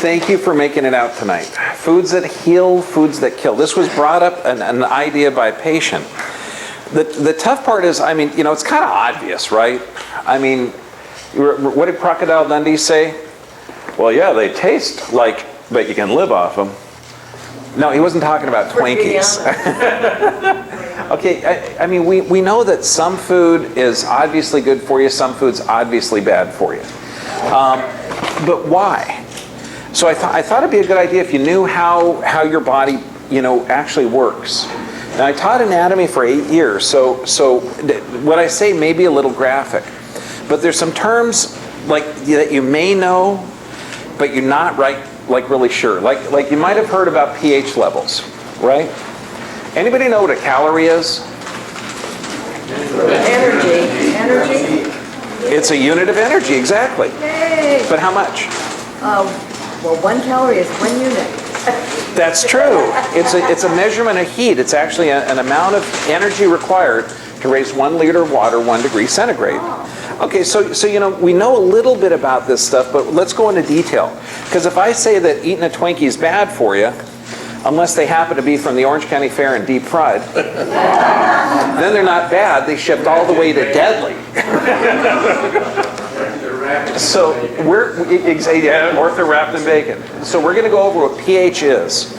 Thank you for making it out tonight. Foods that heal, foods that kill. This was brought up, an idea by a patient. The tough part is, I mean, you know, it's kind of obvious, right? I mean, what did Crocodile Dundee say? Well, yeah, they taste like, but you can live off them. No, he wasn't talking about Twinkies. Okay, I mean, we know that some food is obviously good for you, some food's obviously bad for you. But why? So I thought it'd be a good idea if you knew how your body, you know, actually works. Now, I taught anatomy for 8 years, so what I say may be a little graphic, but there's some terms like that you may know, but you're not really sure. Like you might have heard about pH levels, right? Anybody know what a calorie is? Energy. It's a unit of energy, exactly. Yay. But how much? Well, 1 calorie is 1 unit. That's true. It's a measurement of heat. It's actually an amount of energy required to raise 1 liter of water 1 degree centigrade. Okay, so you know, we know a little bit about this stuff, but let's go into detail. Because if I say that eating a Twinkie is bad for you, unless they happen to be from the Orange County Fair and deep fried, then they're not bad. They shipped all the way to deadly. So or they're wrapped in bacon. So we're going to go over what pH is,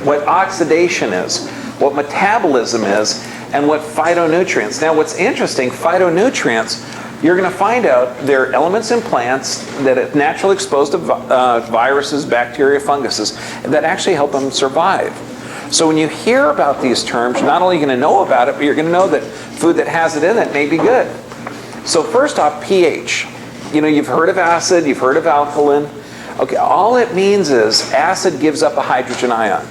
what oxidation is, what metabolism is, and what phytonutrients. Now, what's interesting, phytonutrients, you're going to find out they're elements in plants that are naturally exposed to viruses, bacteria, funguses, that actually help them survive. So when you hear about these terms, not only are you going to know about it, but you're going to know that food that has it in it may be good. So first off, pH. You know, you've heard of acid, you've heard of alkaline. Okay, all it means is acid gives up a hydrogen ion.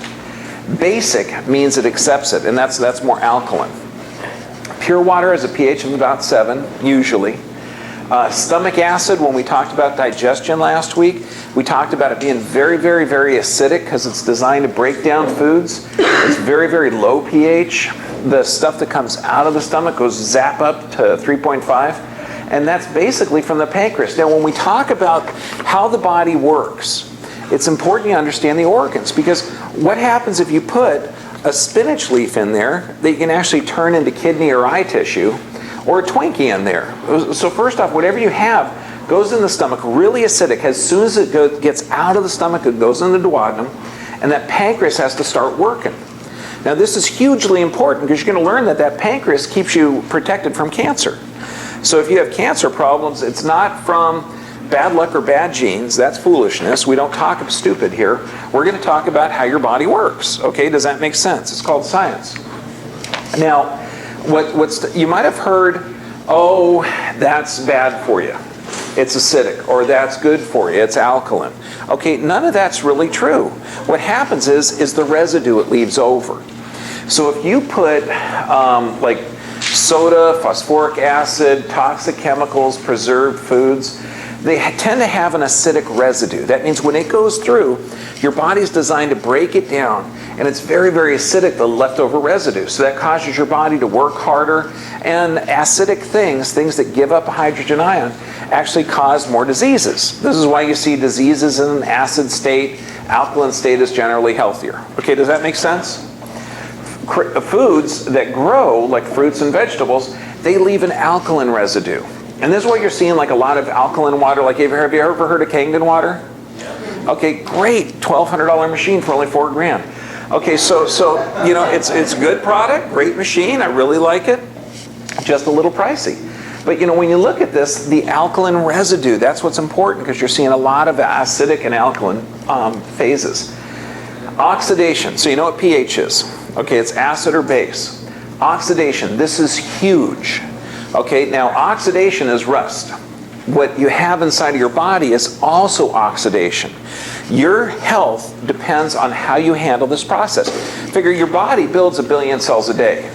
Basic means it accepts it, and that's more alkaline. Pure water has a pH of about 7, usually. Stomach acid, when we talked about digestion last week, we talked about it being very, very, very acidic because it's designed to break down foods. It's very, very low pH. The stuff that comes out of the stomach goes zap up to 3.5. And that's basically from the pancreas. Now, when we talk about how the body works, it's important you understand the organs, because what happens if you put a spinach leaf in there that you can actually turn into kidney or eye tissue, or a Twinkie in there? So first off, whatever you have goes in the stomach, really acidic. As soon as it gets out of the stomach, it goes in the duodenum, and that pancreas has to start working. Now, this is hugely important because you're going to learn that pancreas keeps you protected from cancer. So if you have cancer problems, it's not from bad luck or bad genes. That's foolishness. We don't talk stupid here. We're going to talk about how your body works. Okay, does that make sense? It's called science. Now, you might have heard, oh, that's bad for you. It's acidic, or that's good for you. It's alkaline. Okay, none of that's really true. What happens is the residue it leaves over. So if you put like soda, phosphoric acid, toxic chemicals, preserved foods, they tend to have an acidic residue. That means when it goes through, your body's designed to break it down, and it's very, very acidic, the leftover residue. So that causes your body to work harder, and acidic things that give up a hydrogen ion, actually cause more diseases. This is why you see diseases in an acid state. Alkaline state is generally healthier. Okay, does that make sense? Foods that grow, like fruits and vegetables, they leave an alkaline residue. And this is what you're seeing, like a lot of alkaline water. Like, have you ever heard of Kangen water? Okay, great, $1,200 machine for only $4,000. Okay, so you know, it's a good product, great machine. I really like it. Just a little pricey. But you know, when you look at this, the alkaline residue, that's what's important, because you're seeing a lot of acidic and alkaline phases. Oxidation. So you know what pH is. Okay, it's acid or base. Oxidation, this is huge. Okay, now oxidation is rust. What you have inside of your body is also oxidation. Your health depends on how you handle this process. Figure your body builds 1 billion cells a day.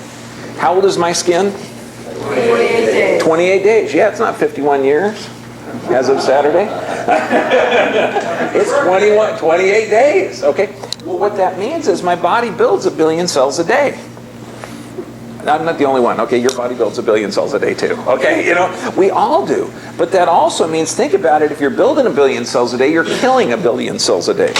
How old is my skin? 28 days. 28 days. Yeah, it's not 51 years as of Saturday. It's 28 days. Okay. Well, what that means is my body builds 1 billion cells a day. I'm not the only one. Okay, your body builds 1 billion cells a day too. Okay, we all do. But that also means, think about it, if you're building 1 billion cells a day, you're killing 1 billion cells a day.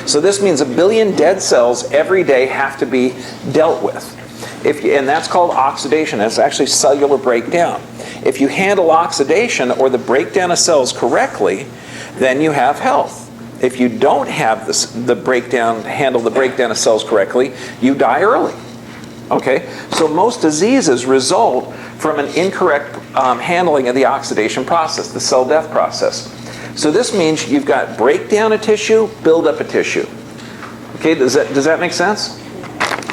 So this means 1 billion dead cells every day have to be dealt with. And that's called oxidation. That's actually cellular breakdown. If you handle oxidation or the breakdown of cells correctly, then you have health. If you don't have handle the breakdown of cells correctly, you die early. Okay? So most diseases result from an incorrect handling of the oxidation process, the cell death process. So this means you've got breakdown of tissue, build up of tissue. Okay, does that make sense?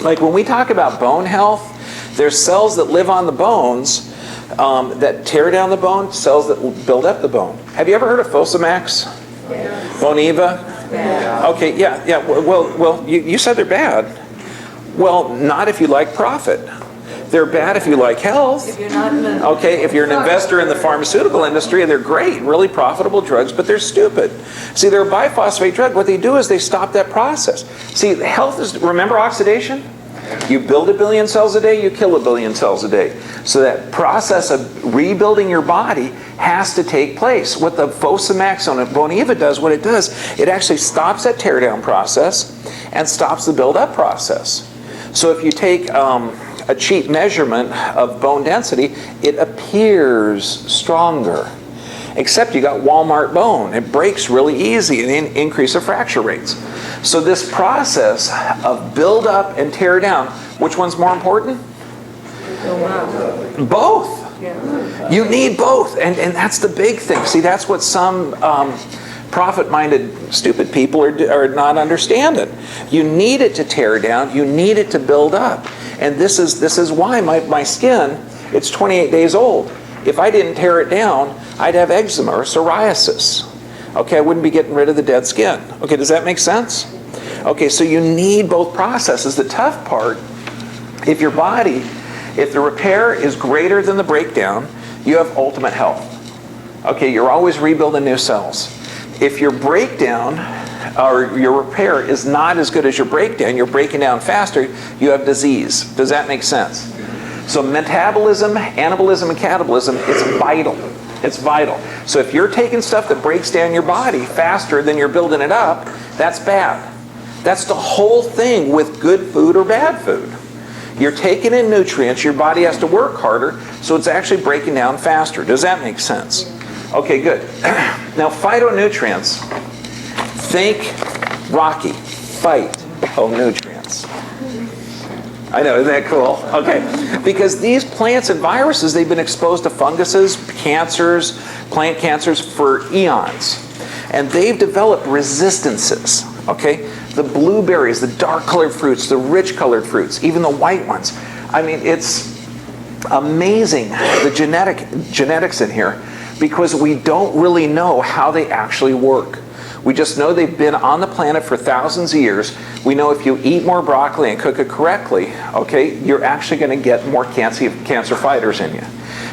Like when we talk about bone health, there's cells that live on the bones that tear down the bone, cells that build up the bone. Have you ever heard of Fosamax? Yes. Boniva? Yeah. Okay, yeah. Well, you said they're bad. Well, not if you like profit. They're bad if you like health. If you're not in the... Okay, if you're an investor in the pharmaceutical industry, they're great, really profitable drugs, but they're stupid. See, they're a biphosphate drug. What they do is they stop that process. See, health is, remember oxidation? You build 1 billion cells a day, you kill 1 billion cells a day. So that process of rebuilding your body has to take place. What the Fosamax on Boniva does, what it does, it actually stops that teardown process and stops the build-up process. So if you take a cheap measurement of bone density, it appears stronger. Except you got Walmart bone. It breaks really easy and increase the fracture rates. So this process of build up and tear down, which one's more important? Both. Yeah. You need both, and that's the big thing. See, that's what some profit-minded, stupid people are not understanding. You need it to tear down. You need it to build up. And this is why my skin, it's 28 days old. If I didn't tear it down, I'd have eczema or psoriasis. Okay, I wouldn't be getting rid of the dead skin. Okay, does that make sense? Okay, so you need both processes. The tough part, if the repair is greater than the breakdown, you have ultimate health. Okay, you're always rebuilding new cells. If your breakdown or your repair is not as good as your breakdown, you're breaking down faster, you have disease. Does that make sense? So metabolism, anabolism, and catabolism, it's vital. It's vital. So if you're taking stuff that breaks down your body faster than you're building it up, that's bad. That's the whole thing with good food or bad food. You're taking in nutrients, your body has to work harder, so it's actually breaking down faster. Does that make sense? Okay, good. Now, phytonutrients, think Rocky, fight, nutrients. I know, isn't that cool? Okay, because these plants and viruses, they've been exposed to funguses, cancers, plant cancers for eons. And they've developed resistances, okay? The blueberries, the dark-colored fruits, the rich-colored fruits, even the white ones. I mean, it's amazing, the genetics in here, because we don't really know how they actually work. We just know they've been on the planet for thousands of years. We know if you eat more broccoli and cook it correctly, okay, you're actually going to get more cancer fighters in you.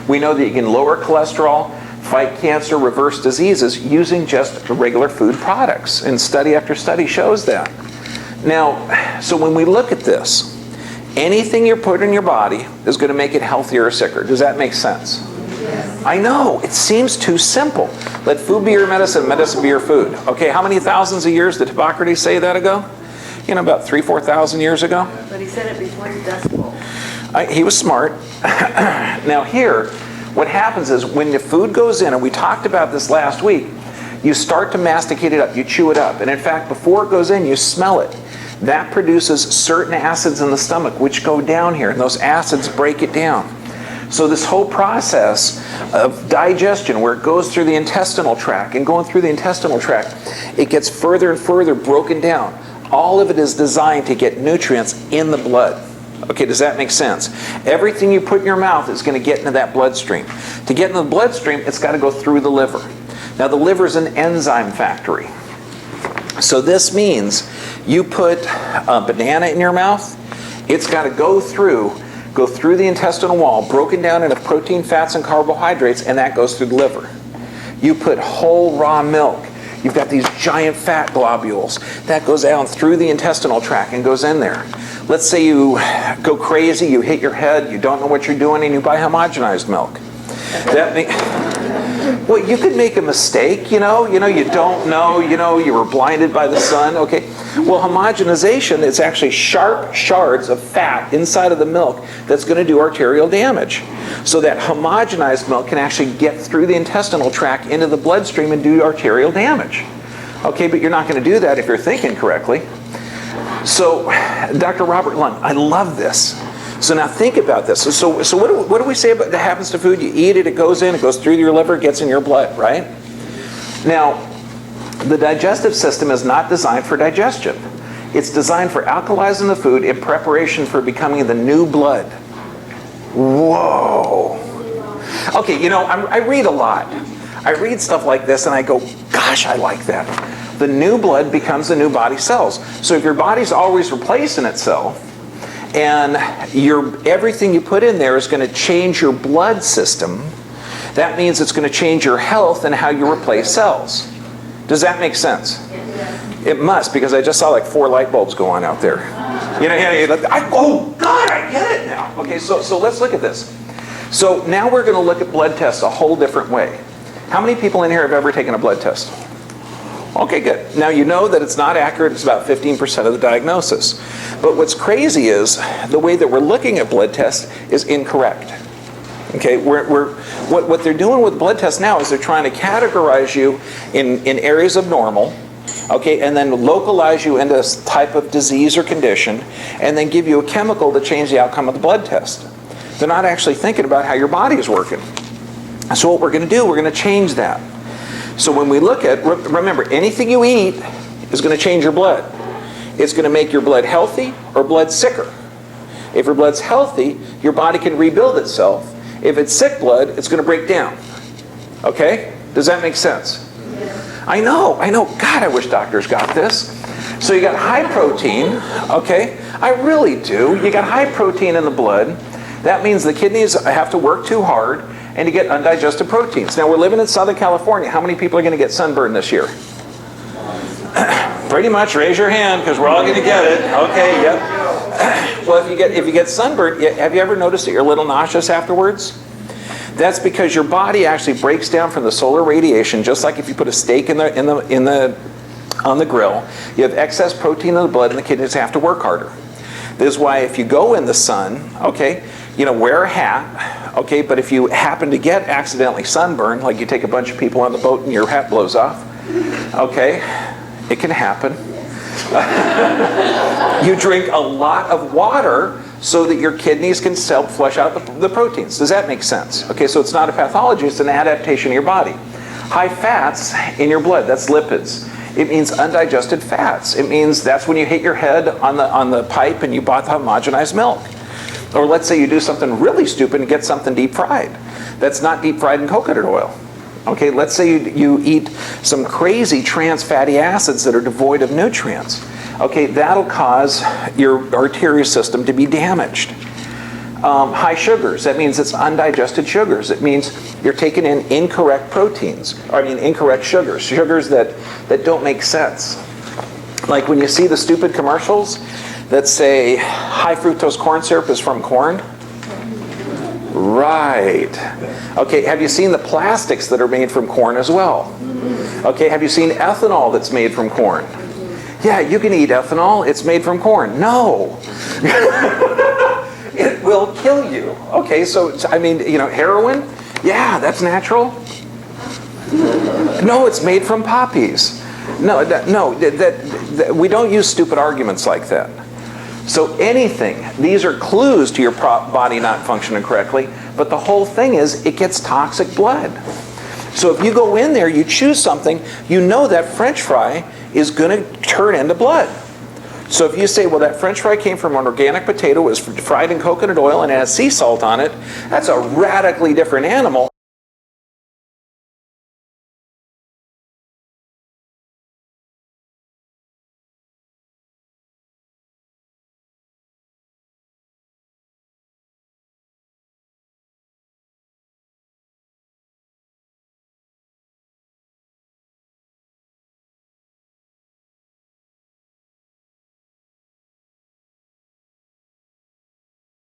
We know that you can lower cholesterol, fight cancer, reverse diseases using just regular food products. And study after study shows that. Now, so when we look at this, anything you put in your body is going to make it healthier or sicker. Does that make sense? Yes. I know, it seems too simple. Let food be your medicine, medicine be your food. Okay, how many thousands of years did Hippocrates say that ago? You know, about 3,000-4,000 years ago. But he said it before the Dust Bowl. He was smart. Now here, what happens is when the food goes in, and we talked about this last week, you start to masticate it up, you chew it up. And in fact, before it goes in, you smell it. That produces certain acids in the stomach, which go down here, and those acids break it down. So this whole process of digestion, where it goes through the intestinal tract, and going through the intestinal tract, it gets further and further broken down. All of it is designed to get nutrients in the blood. Okay, does that make sense? Everything you put in your mouth is going to get into that bloodstream. To get into the bloodstream, it's got to go through the liver. Now, the liver is an enzyme factory. So this means you put a banana in your mouth, it's got to go through the intestinal wall, broken down into protein, fats, and carbohydrates, and that goes through the liver. You put whole raw milk, You've got these giant fat globules. That goes down through the intestinal tract and goes in there. Let's say you go crazy, you hit your head, you don't know what you're doing, and you buy homogenized milk. Well, you could make a mistake, you don't know, you were blinded by the sun, okay? Well, homogenization is actually sharp shards of fat inside of the milk that's going to do arterial damage. So that homogenized milk can actually get through the intestinal tract into the bloodstream and do arterial damage. Okay, but you're not going to do that if you're thinking correctly. So, Dr. Robert Lund, I love this. So now think about this. So what do we say about that happens to food? You eat it, it goes in, it goes through your liver, it gets in your blood, right? Now, the digestive system is not designed for digestion. It's designed for alkalizing the food in preparation for becoming the new blood. Whoa. Okay, I read a lot. I read stuff like this and I go, gosh, I like that. The new blood becomes the new body cells. So if your body's always replacing itself, and everything you put in there is going to change your blood system, that means it's going to change your health and how you replace cells. Does that make sense? It must, because I just saw like 4 light bulbs go on out there. Oh God, I get it now. Okay, so let's look at this. So now we're going to look at blood tests a whole different way. How many people in here have ever taken a blood test? Okay, good. Now you know that it's not accurate. It's about 15% of the diagnosis. But what's crazy is the way that we're looking at blood tests is incorrect. Okay, what they're doing with blood tests now is they're trying to categorize you in areas of normal, okay, and then localize you into a type of disease or condition, and then give you a chemical to change the outcome of the blood test. They're not actually thinking about how your body is working. So what we're going to do, we're going to change that. So when we look at, remember, anything you eat is going to change your blood. It's going to make your blood healthy or blood sicker. If your blood's healthy, your body can rebuild itself. If it's sick blood, it's going to break down. Okay? Does that make sense? Yeah. I know. God, I wish doctors got this. So you got high protein, okay? I really do. You got high protein in the blood. That means the kidneys have to work too hard, and you get undigested proteins. Now, we're living in Southern California. How many people are going to get sunburn this year? Pretty much. Raise your hand, because we're all going to get it. Okay, yep. Well, if you get sunburn, have you ever noticed that you're a little nauseous afterwards? That's because your body actually breaks down from the solar radiation, just like if you put a steak on the grill. You have excess protein in the blood, and the kidneys have to work harder. This is why if you go in the sun, okay, wear a hat, okay, but if you happen to get accidentally sunburned, like you take a bunch of people on the boat and your hat blows off, okay, it can happen. You drink a lot of water so that your kidneys can flush out the proteins. Does that make sense? Okay, so it's not a pathology, it's an adaptation of your body. High fats in your blood, that's lipids. It means undigested fats. It means that's when you hit your head on the pipe and you bought the homogenized milk. Or let's say you do something really stupid and get something deep fried. That's not deep fried in coconut oil. Okay, let's say you eat some crazy trans fatty acids that are devoid of nutrients. Okay, that'll cause your arterial system to be damaged. High sugars, that means it's undigested sugars. It means you're taking in incorrect proteins, incorrect sugars that don't make sense. Like when you see the stupid commercials that say high fructose corn syrup is from corn. Right. Okay, have you seen the plastics that are made from corn as well? Okay, have you seen ethanol that's made from corn? Yeah, you can eat ethanol, it's made from corn. No. It will kill you. Okay, so heroin? Yeah, that's natural. No, it's made from poppies. No, we don't use stupid arguments like that. So these are clues to your body not functioning correctly, but the whole thing is it gets toxic blood. So if you go in there, you choose something, you know that French fry is going to turn into blood. So if you say, well, that French fry came from an organic potato, it was fried in coconut oil, and it has sea salt on it, that's a radically different animal.